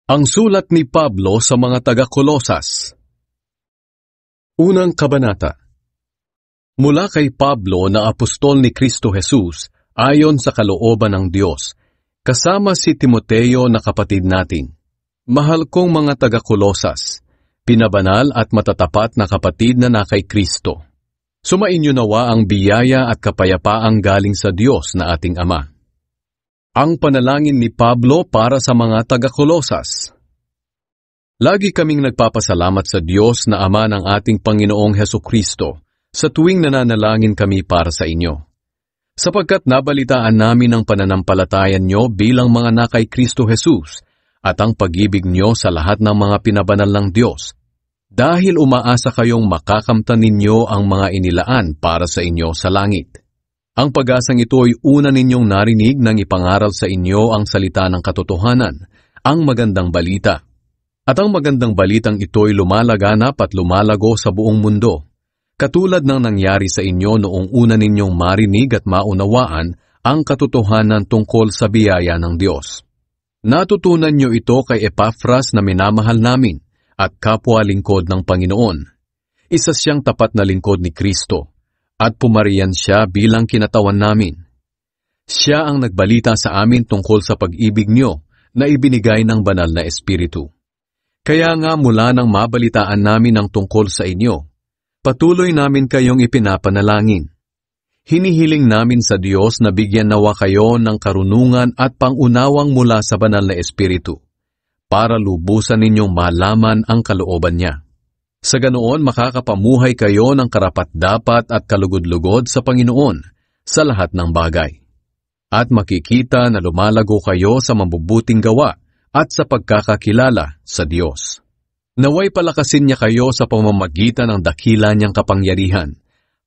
Ang sulat ni Pablo sa mga taga-Kolosas. Unang kabanata. Mula kay Pablo na apostol ni Kristo Jesus, ayon sa kalooban ng Diyos, kasama si Timoteo na kapatid natin. Mahal kong mga taga-Kolosas, pinabanal at matatapat na kapatid na kay Kristo. Sumainyo nawa ang biyaya at kapayapaang galing sa Diyos na ating Ama. Ang panalangin ni Pablo para sa mga taga-Kolosas. Lagi kaming nagpapasalamat sa Diyos na Ama ng ating Panginoong Hesukristo sa tuwing nananalangin kami para sa inyo. Sapagkat nabalitaan namin ang pananampalatayan nyo bilang mga nakay Kristo Jesus at ang pag-ibig nyo sa lahat ng mga pinabanal ng Diyos, dahil umaasa kayong makakamtan ninyo ang mga inilaan para sa inyo sa langit. Ang pag-asang ito ay una ninyong narinig nang ipangaral sa inyo ang salita ng katotohanan, ang magandang balita. At ang magandang balitang ito ay lumalaganap at lumalago sa buong mundo, katulad ng nangyari sa inyo noong una ninyong marinig at maunawaan ang katotohanan tungkol sa biyaya ng Diyos. Natutunan nyo ito kay Epafras na minamahal namin at kapwa lingkod ng Panginoon. Isa siyang tapat na lingkod ni Kristo, at pumariyan siya bilang kinatawan namin. Siya ang nagbalita sa amin tungkol sa pag-ibig nyo na ibinigay ng banal na Espiritu. Kaya nga mula nang mabalitaan namin ang tungkol sa inyo, patuloy namin kayong ipinapanalangin. Hinihiling namin sa Diyos na bigyan nawa kayo ng karunungan at pangunawang mula sa banal na Espiritu, para lubusan ninyong malaman ang kalooban niya. Sa ganoon makakapamuhay kayo ng karapat-dapat at kalugod-lugod sa Panginoon sa lahat ng bagay. At makikita na lumalago kayo sa mabubuting gawa at sa pagkakakilala sa Diyos. Naway palakasin niya kayo sa pamamagitan ng dakila niyang kapangyarihan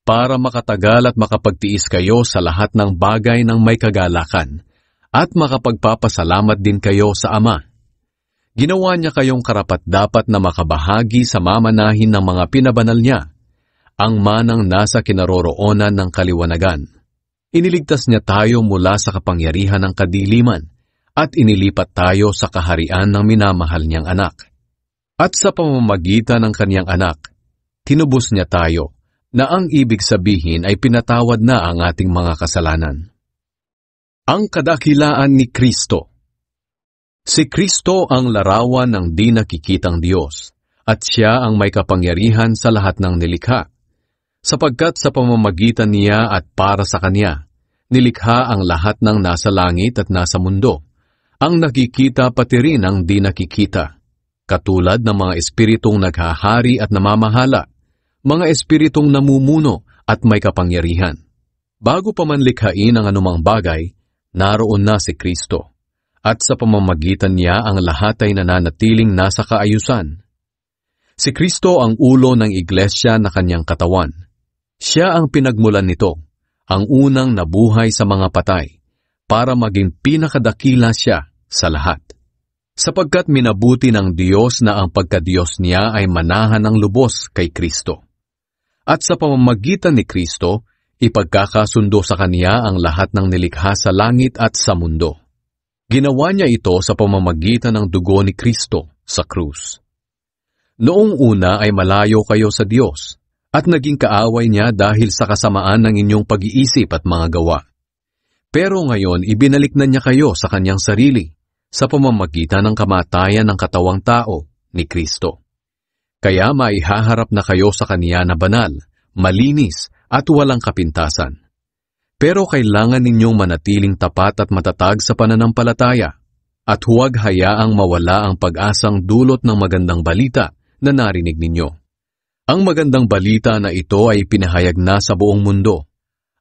para makatagal at makapagtiis kayo sa lahat ng bagay ng may kagalakan at makapagpapasalamat din kayo sa Ama. Ginawa niya kayong karapat-dapat na makabahagi sa mamanahin ng mga pinabanal niya, ang manang nasa kinaroroonan ng kaliwanagan. Iniligtas niya tayo mula sa kapangyarihan ng kadiliman at inilipat tayo sa kaharian ng minamahal niyang anak. At sa pamamagitan ng kaniyang anak, tinubos niya tayo na ang ibig sabihin ay pinatawad na ang ating mga kasalanan. Ang kadakilaan ni Kristo. Si Kristo ang larawan ng di nakikitang Diyos, at siya ang may kapangyarihan sa lahat ng nilikha. Sapagkat sa pamamagitan niya at para sa kanya, nilikha ang lahat ng nasa langit at nasa mundo, ang nakikita pati rin ang di nakikita, katulad ng mga espiritong naghahari at namamahala, mga espiritong namumuno at may kapangyarihan. Bago pa man likhain ang anumang bagay, naroon na si Kristo. At sa pamamagitan niya ang lahat ay nananatiling nasa kaayusan. Si Kristo ang ulo ng iglesia na kanyang katawan. Siya ang pinagmulan nito, ang unang nabuhay sa mga patay, para maging pinakadakila siya sa lahat. Sapagkat minabuti ng Diyos na ang pagkadiyos niya ay manahan ng lubos kay Kristo. At sa pamamagitan ni Kristo, ipagkakasundo sa kanya ang lahat ng nilikha sa langit at sa mundo. Ginawa niya ito sa pamamagitan ng dugo ni Kristo sa krus. Noong una ay malayo kayo sa Diyos, at naging kaaway niya dahil sa kasamaan ng inyong pag-iisip at mga gawa. Pero ngayon ibinalik na niya kayo sa kanyang sarili, sa pamamagitan ng kamatayan ng katawang tao ni Kristo. Kaya maihaharap na kayo sa kanya na banal, malinis at walang kapintasan. Pero kailangan ninyong manatiling tapat at matatag sa pananampalataya at huwag hayaang mawala ang pag-asang dulot ng magandang balita na narinig ninyo. Ang magandang balita na ito ay pinahayag na sa buong mundo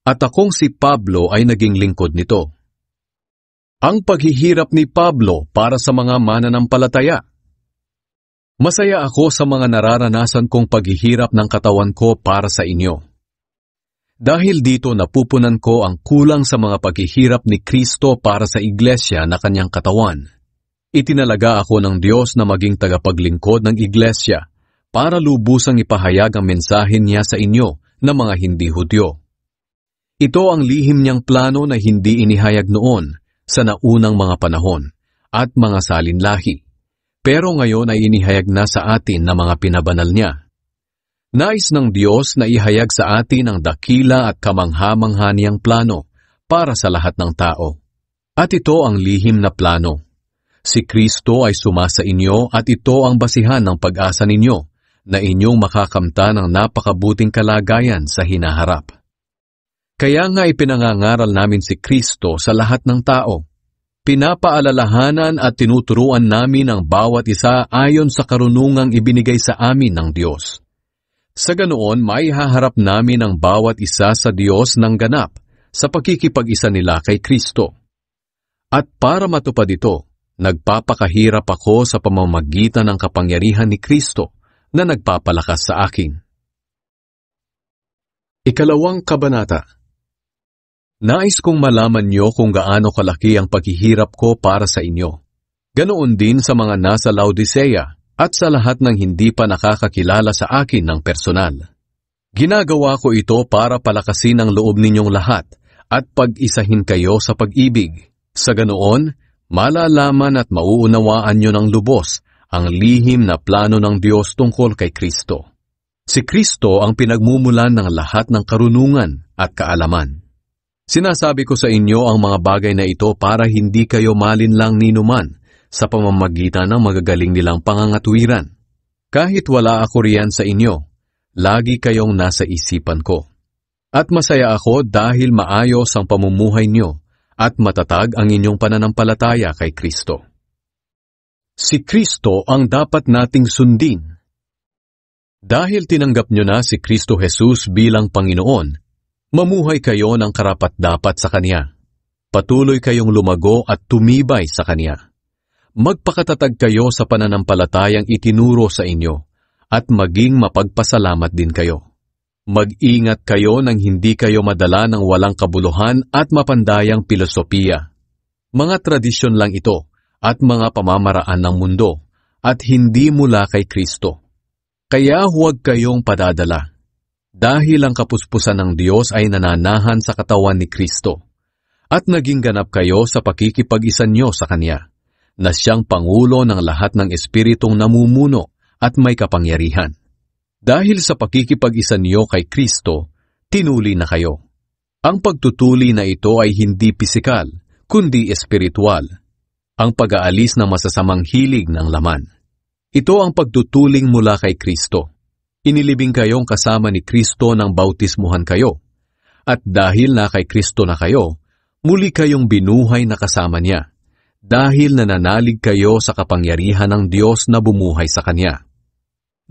at akong si Pablo ay naging lingkod nito. Ang paghihirap ni Pablo para sa mga mananampalataya. Masaya ako sa mga nararanasan kong paghihirap ng katawan ko para sa inyo. Dahil dito napupunan ko ang kulang sa mga paghihirap ni Kristo para sa iglesia na kanyang katawan. Itinalaga ako ng Diyos na maging tagapaglingkod ng iglesia para lubusang ipahayag ang mensahe niya sa inyo na mga hindi Hudyo. Ito ang lihim niyang plano na hindi inihayag noon sa naunang mga panahon at mga salinlahi. pero ngayon ay inihayag na sa atin na mga pinabanal niya. Nais ng Diyos na ihayag sa atin ang dakila at kamangha-mangha niyang plano para sa lahat ng tao. At ito ang lihim na plano. Si Kristo ay sumasa inyo at ito ang basihan ng pag-asa ninyo na inyong makakamta ng napakabuting kalagayan sa hinaharap. Kaya nga ipinangangaral namin si Kristo sa lahat ng tao. Pinapaalalahanan at tinuturuan namin ang bawat isa ayon sa karunungang ibinigay sa amin ng Diyos. Sa ganoon, maihaharap namin ang bawat isa sa Diyos ng ganap sa pakikipag-isa nila kay Kristo. At para matupad ito, nagpapakahirap ako sa pamamagitan ng kapangyarihan ni Kristo na nagpapalakas sa akin. Ikalawang kabanata. Nais kong malaman niyo kung gaano kalaki ang paghihirap ko para sa inyo. Ganoon din sa mga nasa Laodicea at sa lahat ng hindi pa nakakakilala sa akin ng personal. Ginagawa ko ito para palakasin ang loob ninyong lahat at pag-isahin kayo sa pag-ibig. Sa ganoon, malalaman at mauunawaan niyo ng lubos ang lihim na plano ng Diyos tungkol kay Kristo. Si Kristo ang pinagmumulan ng lahat ng karunungan at kaalaman. Sinasabi ko sa inyo ang mga bagay na ito para hindi kayo malinlang ninuman sa pamamagitan ng magagaling nilang pangangatwiran. Kahit wala ako riyan sa inyo, lagi kayong nasa isipan ko. At masaya ako dahil maayos ang pamumuhay niyo at matatag ang inyong pananampalataya kay Kristo. Si Kristo ang dapat nating sundin. Dahil tinanggap niyo na si Kristo Jesus bilang Panginoon, mamuhay kayo ng karapat-dapat sa Kanya. Patuloy kayong lumago at tumibay sa Kanya. Magpakatatag kayo sa pananampalatayang itinuro sa inyo at maging mapagpasalamat din kayo. Mag-ingat kayo nang hindi kayo madala ng walang kabuluhan at mapandayang pilosopiya. Mga tradisyon lang ito at mga pamamaraan ng mundo at hindi mula kay Kristo. Kaya huwag kayong padadala. Dahil ang kapuspusan ng Diyos ay nananahan sa katawan ni Kristo, at naging ganap kayo sa pakikipag-isa nyo sa Kanya, na siyang Pangulo ng lahat ng Espiritong namumuno at may kapangyarihan. Dahil sa pakikipag-isa nyo kay Kristo, tinuli na kayo. Ang pagtutuli na ito ay hindi pisikal, kundi espiritual. Ang pag-aalis ng masasamang hilig ng laman. Ito ang pagtutuling mula kay Kristo. Inilibing kayong kasama ni Kristo nang bautismuhan kayo. At dahil na kay Kristo na kayo, muli kayong binuhay na kasama niya. Dahil nananalig kayo sa kapangyarihan ng Diyos na bumuhay sa Kanya.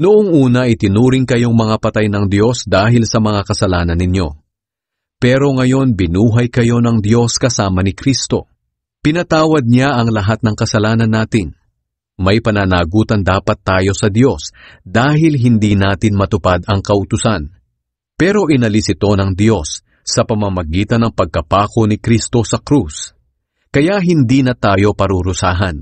Noong una itinuring kayong mga patay ng Diyos dahil sa mga kasalanan ninyo. Pero ngayon binuhay kayo ng Diyos kasama ni Kristo. Pinatawad niya ang lahat ng kasalanan natin. May pananagutan dapat tayo sa Diyos dahil hindi natin matupad ang kautusan. Pero inalis ito ng Diyos sa pamamagitan ng pagkapako ni Kristo sa krus. Kaya hindi na tayo parurusahan.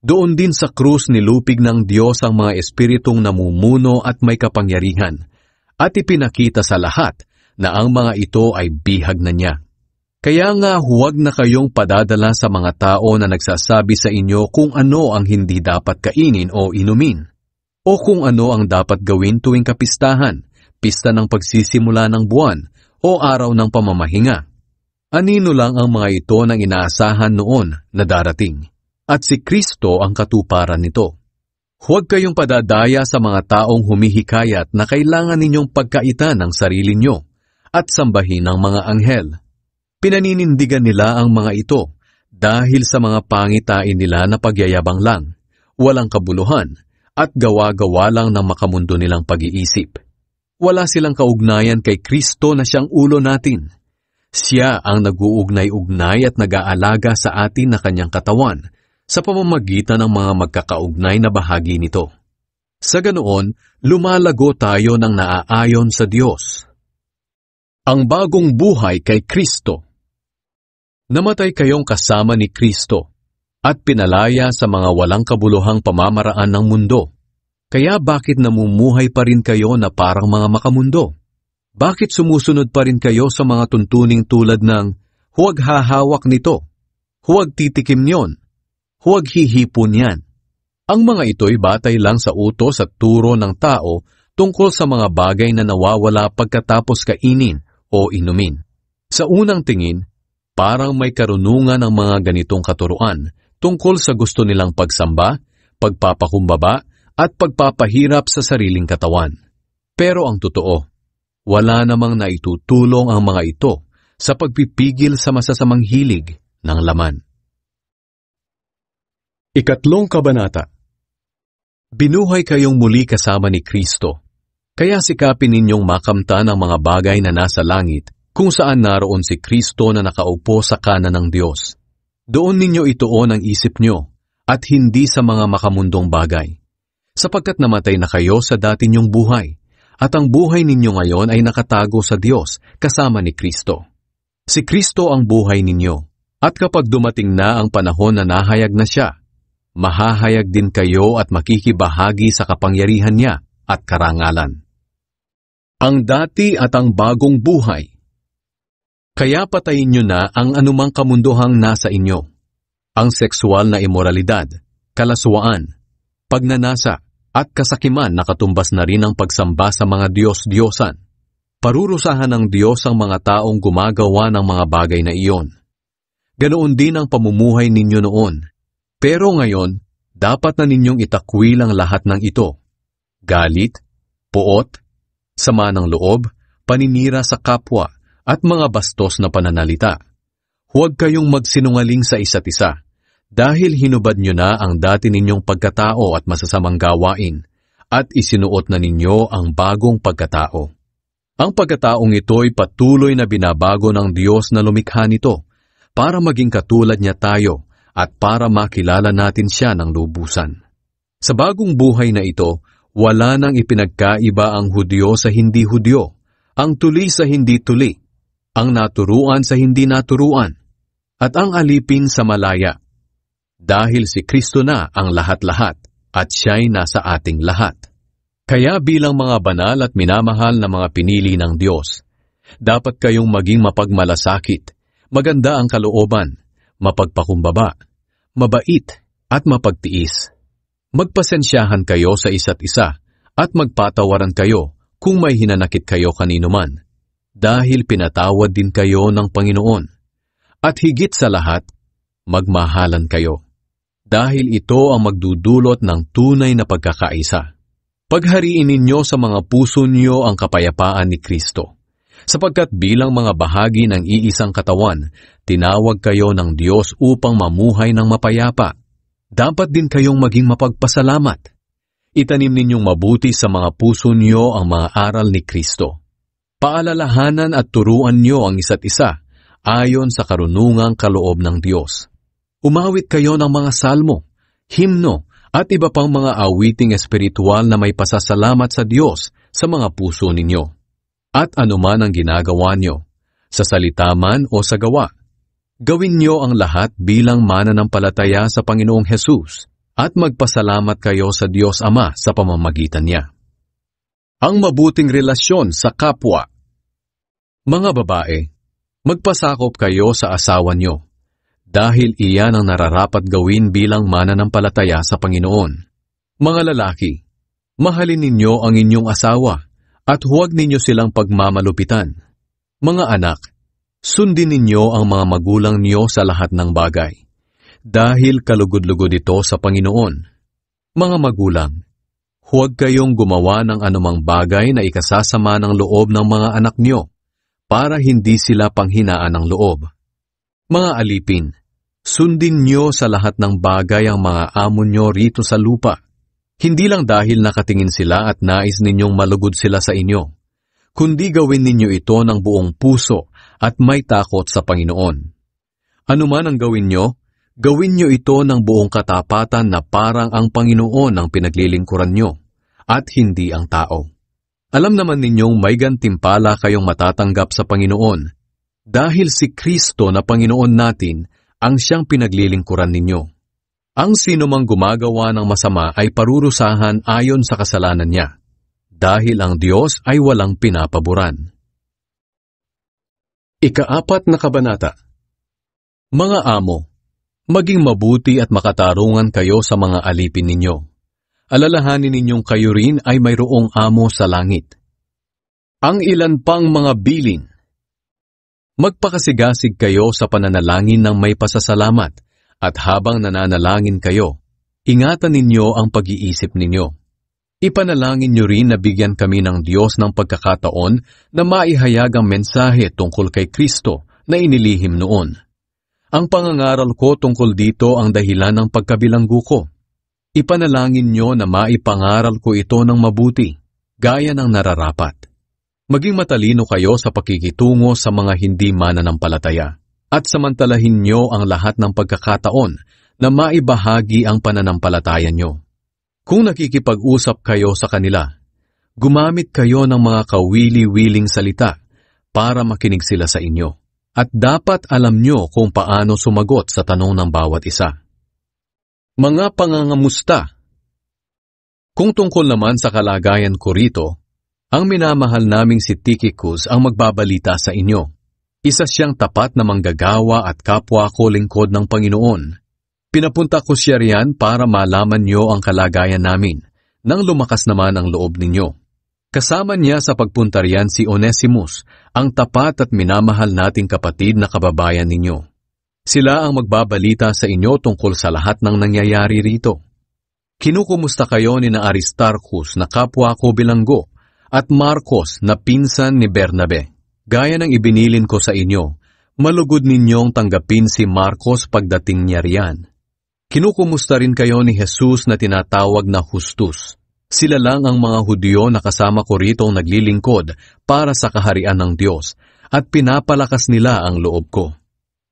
Doon din sa krus nilupig ng Diyos ang mga espiritong namumuno at may kapangyarihan, at ipinakita sa lahat na ang mga ito ay bihag na niya. Kaya nga huwag na kayong padadala sa mga tao na nagsasabi sa inyo kung ano ang hindi dapat kainin o inumin, o kung ano ang dapat gawin tuwing kapistahan, pista ng pagsisimula ng buwan, o araw ng pamamahinga. Anino lang ang mga ito ng inaasahan noon na darating, at si Kristo ang katuparan nito. Huwag kayong padadaya sa mga taong humihikayat na kailangan ninyong pagkaitan ng sarili nyo at sambahin ng mga anghel. Pinaninindigan nila ang mga ito dahil sa mga pangitain nila na pagyayabang lang, walang kabuluhan, at gawa-gawa lang ng makamundo nilang pag-iisip. Wala silang kaugnayan kay Kristo na siyang ulo natin. Siya ang nag-uugnay-ugnay at nag-aalaga sa atin na kanyang katawan sa pamamagitan ng mga magkakaugnay na bahagi nito. Sa ganoon, lumalago tayo ng naaayon sa Diyos. Ang bagong buhay kay Kristo. Namatay kayong kasama ni Kristo at pinalaya sa mga walang kabuluhang pamamaraan ng mundo. Kaya bakit namumuhay pa rin kayo na parang mga makamundo? Bakit sumusunod pa rin kayo sa mga tuntuning tulad ng huwag hahawak nito, huwag titikim yon, huwag hihipon yan, Ang mga ito'y batay lang sa utos at turo ng tao tungkol sa mga bagay na nawawala pagkatapos kainin o inumin. Sa unang tingin, parang may karunungan ang mga ganitong katuruan tungkol sa gusto nilang pagsamba, pagpapakumbaba, at pagpapahirap sa sariling katawan. Pero ang totoo, wala namang naitutulong ang mga ito sa pagpipigil sa masasamang hilig ng laman. Ikatlong kabanata. Binuhay kayong muli kasama ni Kristo, kaya sikapin ninyong makamtan ang mga bagay na nasa langit kung saan naroon si Kristo na nakaupo sa kanan ng Diyos. Doon ninyo ituon ang isip nyo at hindi sa mga makamundong bagay, sapagkat namatay na kayo sa dati ninyong buhay, at ang buhay ninyo ngayon ay nakatago sa Diyos kasama ni Kristo. Si Kristo ang buhay ninyo, at kapag dumating na ang panahon na nahayag na siya, mahahayag din kayo at makikibahagi sa kapangyarihan niya at karangalan. Ang dati at ang bagong buhay. Kaya patayin nyo na ang anumang kamunduhang nasa inyo. Ang sexual na imoralidad, kalaswaan, pagnanasa, at kasakiman na katumbas na rin ang pagsamba sa mga Diyos-Diyosan. Parurusahan ng Diyos ang mga taong gumagawa ng mga bagay na iyon. Ganoon din ang pamumuhay ninyo noon. Pero ngayon, dapat na ninyong itakwil ang lahat ng ito. Galit, puot, sama ng loob, paninira sa kapwa, at mga bastos na pananalita. Huwag kayong magsinungaling sa isa't isa, dahil hinubad nyo na ang dati ninyong pagkatao at masasamang gawain, at isinuot na ninyo ang bagong pagkatao. Ang pagkataong ito'y patuloy na binabago ng Diyos na lumikha nito, para maging katulad niya tayo, at para makilala natin siya ng lubusan. Sa bagong buhay na ito, wala nang ipinagkaiba ang Hudyo sa hindi Hudyo, ang tuli sa hindi tuli, ang naturuan sa hindi naturuan, at ang alipin sa malaya. Dahil si Kristo na ang lahat-lahat, at siya'y nasa ating lahat. Kaya bilang mga banal at minamahal na mga pinili ng Diyos, dapat kayong maging mapagmalasakit, maganda ang kalooban, mapagpakumbaba, mabait, at mapagtiis. Magpasensyahan kayo sa isa't isa, at magpatawaran kayo kung may hinanakit kayo kanino man, dahil pinatawad din kayo ng Panginoon. At higit sa lahat, magmahalan kayo, dahil ito ang magdudulot ng tunay na pagkakaisa. Paghariin ninyo sa mga puso niyo ang kapayapaan ni Kristo. Sapagkat bilang mga bahagi ng iisang katawan, tinawag kayo ng Diyos upang mamuhay ng mapayapa. Dapat din kayong maging mapagpasalamat. Itanim ninyong mabuti sa mga puso niyo ang mga aral ni Kristo. Paalalahanan at turuan niyo ang isa't isa ayon sa karunungang kaloob ng Diyos. Umawit kayo ng mga salmo, himno, at iba pang mga awiting espiritual na may pasasalamat sa Diyos sa mga puso ninyo. At anuman ang ginagawa nyo, sa salita man o sa gawa, gawin nyo ang lahat bilang mananampalataya sa Panginoong Hesus at magpasalamat kayo sa Diyos Ama sa pamamagitan niya. Ang mabuting relasyon sa kapwa. Mga babae, magpasakop kayo sa asawa nyo, dahil iyan ang nararapat gawin bilang mananampalataya sa Panginoon. Mga lalaki, mahalin ninyo ang inyong asawa, at huwag ninyo silang pagmamalupitan. Mga anak, sundin ninyo ang mga magulang niyo sa lahat ng bagay, dahil kalugod-lugod ito sa Panginoon. Mga magulang, huwag kayong gumawa ng anumang bagay na ikasasama ng loob ng mga anak niyo, para hindi sila panghinaan ng loob. Mga alipin, sundin niyo sa lahat ng bagay ang mga amo niyo rito sa lupa, hindi lang dahil nakatingin sila at nais ninyong malugod sila sa inyo, kundi gawin ninyo ito ng buong puso at may takot sa Panginoon. Ano man ang gawin nyo ito ng buong katapatan na parang ang Panginoon ang pinaglilingkuran nyo, at hindi ang tao. Alam naman ninyong may gantimpala kayong matatanggap sa Panginoon, dahil si Kristo na Panginoon natin ang siyang pinaglilingkuran ninyo. Ang sino mang gumagawa ng masama ay parurusahan ayon sa kasalanan niya, dahil ang Diyos ay walang pinapaboran. Ika-4 na kabanata. Mga amo, Maging mabuti at makatarungan kayo sa mga alipin ninyo. Alalahanin ninyong kayo rin ay mayroong amo sa langit. Ang ilan pang mga bilin. Magpakasigasig kayo sa pananalangin ng may pasasalamat, at habang nananalangin kayo, ingatan ninyo ang pag-iisip ninyo. Ipanalangin nyo rin na bigyan kami ng Diyos ng pagkakataon na maihayag ang mensahe tungkol kay Kristo na inilihim noon. Ang pangangaral ko tungkol dito ang dahilan ng pagkabilanggo ko. Ipanalangin nyo na maipangaral ko ito ng mabuti, gaya ng nararapat. Maging matalino kayo sa pakikitungo sa mga hindi mananampalataya, at samantalahin nyo ang lahat ng pagkakataon na maibahagi ang pananampalataya nyo. Kung nakikipag-usap kayo sa kanila, gumamit kayo ng mga kawili-wiling salita para makinig sila sa inyo, at dapat alam nyo kung paano sumagot sa tanong ng bawat isa. Mga pangangamusta. Kung tungkol naman sa kalagayan ko rito, ang minamahal naming si Tychicus ang magbabalita sa inyo. Isa siyang tapat na manggagawa at kapwa ko lingkod ng Panginoon. Pinapunta ko siya riyan para malaman niyo ang kalagayan namin, nang lumakas naman ang loob ninyo. Kasama niya sa pagpunta riyan si Onesimus, ang tapat at minamahal nating kapatid na kababayan ninyo. Sila ang magbabalita sa inyo tungkol sa lahat ng nangyayari rito. Kinukumusta kayo ni na Aristarchus na kapwa ko bilanggo at Marcos na pinsan ni Bernabe. Gaya ng ibinilin ko sa inyo, malugod ninyong tanggapin si Marcos pagdating niya riyan. Kinukumusta rin kayo ni Jesus na tinatawag na Justus. Sila lang ang mga Hudyo na kasama ko rito naglilingkod para sa kaharian ng Diyos at pinapalakas nila ang loob ko.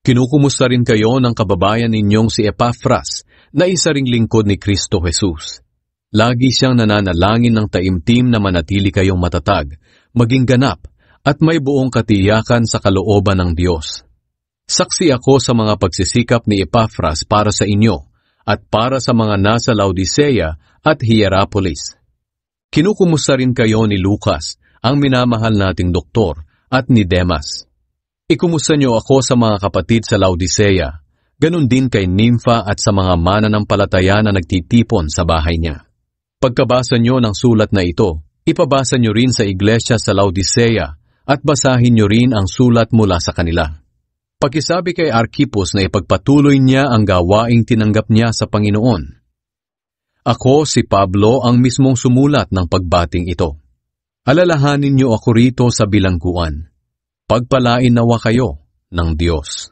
Kinukumusta rin kayo ng kababayan ninyong si Epaphras na isa ring lingkod ni Kristo Jesus. Lagi siyang nananalangin ng taimtim na manatili kayong matatag, maging ganap, at may buong katiyakan sa kalooban ng Diyos. Saksi ako sa mga pagsisikap ni Epaphras para sa inyo at para sa mga nasa Laodicea at Hierapolis. Kinukumusta rin kayo ni Lucas, ang minamahal nating doktor, at ni Demas. Ikumusta niyo ako sa mga kapatid sa Laodicea, ganun din kay Nympha at sa mga mananampalataya na nagtitipon sa bahay niya. Pagkabasa niyo ng sulat na ito, ipabasa niyo rin sa iglesia sa Laodicea at basahin niyo rin ang sulat mula sa kanila. Pakisabi kay Archippus na ipagpatuloy niya ang gawaing tinanggap niya sa Panginoon. Ako, si Pablo, ang mismong sumulat ng pagbating ito. Alalahanin niyo ako rito sa bilangguan. Pagpalain nawa kayo ng Diyos.